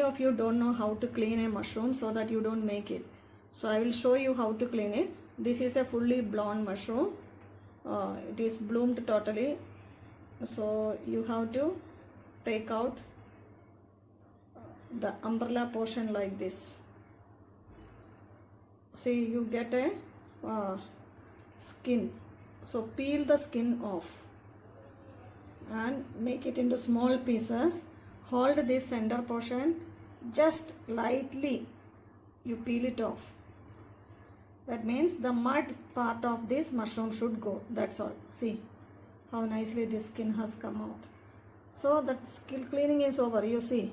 many of you don't know how to clean a mushroom, so that you don't make it. So I will show you how to clean it. This is a fully blonde mushroom. It is bloomed totally. So you have to take out the umbrella portion like this. See, you get a skin. So peel the skin off and make it into small pieces. Hold this center portion, just lightly you peel it off. That means the mud part of this mushroom should go. That's all. See how nicely this skin has come out. So the skin cleaning is over. You see,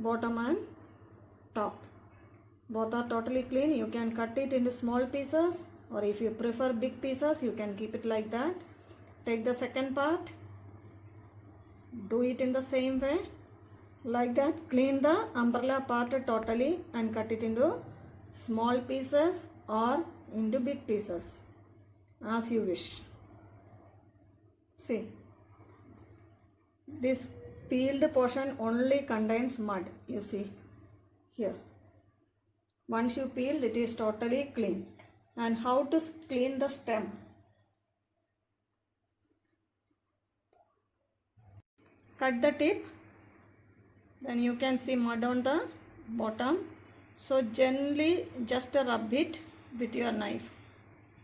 bottom and top both are totally clean. You can cut it into small pieces, or if you prefer big pieces, you can keep it like that. Take the second part, do it in the same way like that. Clean the umbrella part totally and cut it into small pieces or into big pieces as you wish. See, this peeled portion only contains mud. You see here, once you peel, it is totally clean. And how to clean the stem? Cut the tip, then you can see mud on the bottom. So gently just rub it with your knife.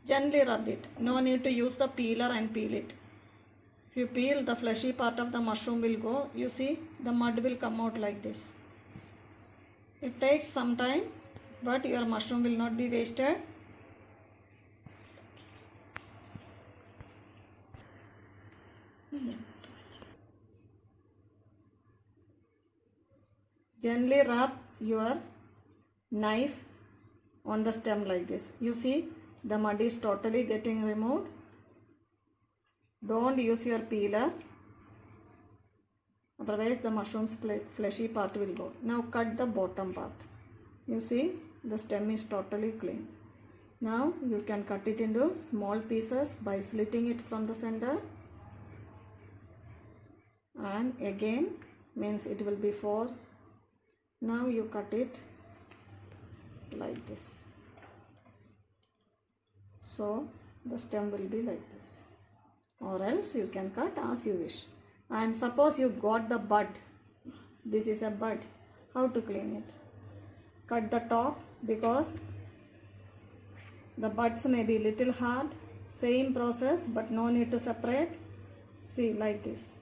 Gently rub it. No need to use the peeler and peel it. If you peel, the fleshy part of the mushroom will go. You see, the mud will come out like this. It takes some time, but your mushroom will not be wasted. Gently rub your knife on the stem like this. You see, the mud is totally getting removed. Don't use your peeler, otherwise the mushroom's fleshy part will go. Now cut the bottom part. You see, the stem is totally clean. Now you can cut it into small pieces by slitting it from the center. And again, means it will be 4. Now you cut it like this. So the stem will be like this. Or else you can cut as you wish. And suppose you got the bud. This is a bud. How to clean it? Cut the top, because the buds may be little hard. Same process, but no need to separate. See, like this.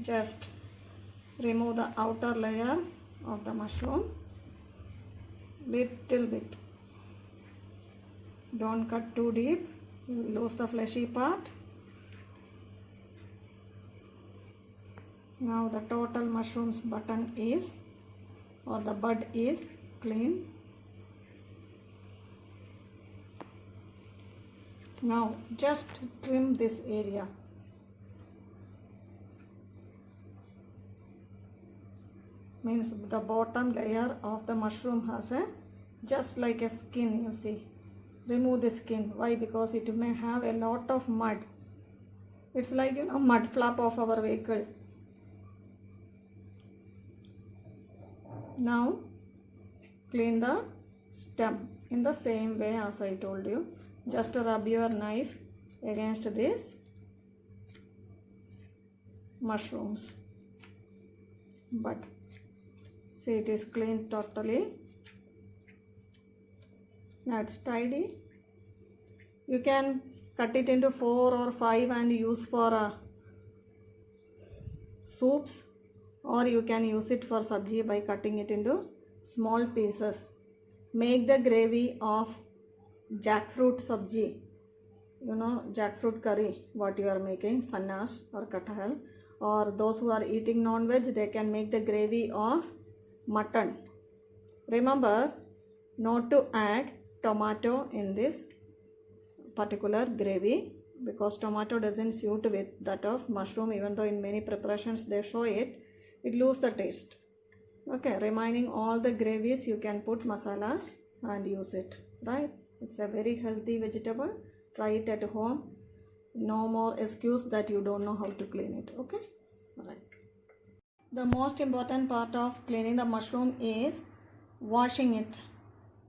Just remove the outer layer of the mushroom little bit. Don't cut too deep, you will lose the fleshy part. Now the total mushroom's button is, or the bud is clean. Now just trim this area. Means the bottom layer of the mushroom has a just like a skin, you see. Remove the skin. Why? Because it may have a lot of mud. It's like, mud flap of our vehicle. Now clean the stem in the same way as I told you. Just rub your knife against this mushrooms. But see, it is clean totally. Now it's tidy. You can cut it into 4 or 5 and use for soups, or you can use it for sabji by cutting it into small pieces. Make the gravy of jackfruit sabji. Jackfruit curry, what you are making, fannas or kathal. Or those who are eating non-veg, they can make the gravy of mutton. Remember not to add tomato in this particular gravy, because tomato doesn't suit with that of mushroom. Even though in many preparations they show it, it loses the taste. Okay, remaining all the gravies you can put masalas and use it, right? It's a very healthy vegetable. Try it at home. No more excuse that you don't know how to clean it. Okay. Right. The most important part of cleaning the mushroom is washing it.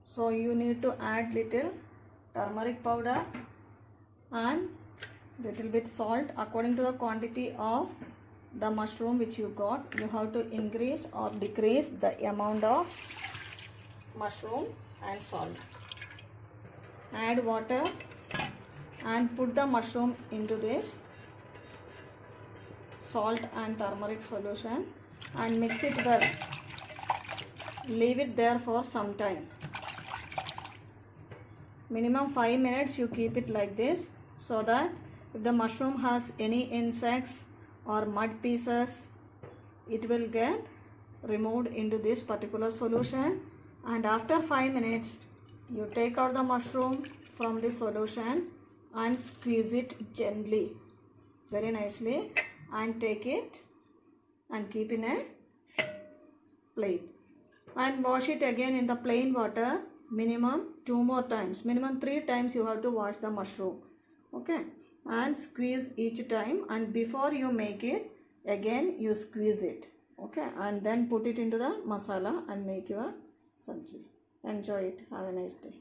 So you need to add little turmeric powder and little bit salt according to the quantity of the mushroom which you got. You have to increase or decrease the amount of mushroom and salt. Add water and put the mushroom into this salt and turmeric solution and mix it well. Leave it there for some time. Minimum 5 minutes you keep it like this, so that if the mushroom has any insects or mud pieces, it will get removed into this particular solution. And after 5 minutes you take out the mushroom from the solution and squeeze it gently, very nicely, and take it and keep in a plate and wash it again in the plain water minimum 2 more times. Minimum 3 times you have to wash the mushroom. Okay, and squeeze each time, and before you make it again you squeeze it. Okay, and then put it into the masala and make your sabji. Enjoy it. Have a nice day.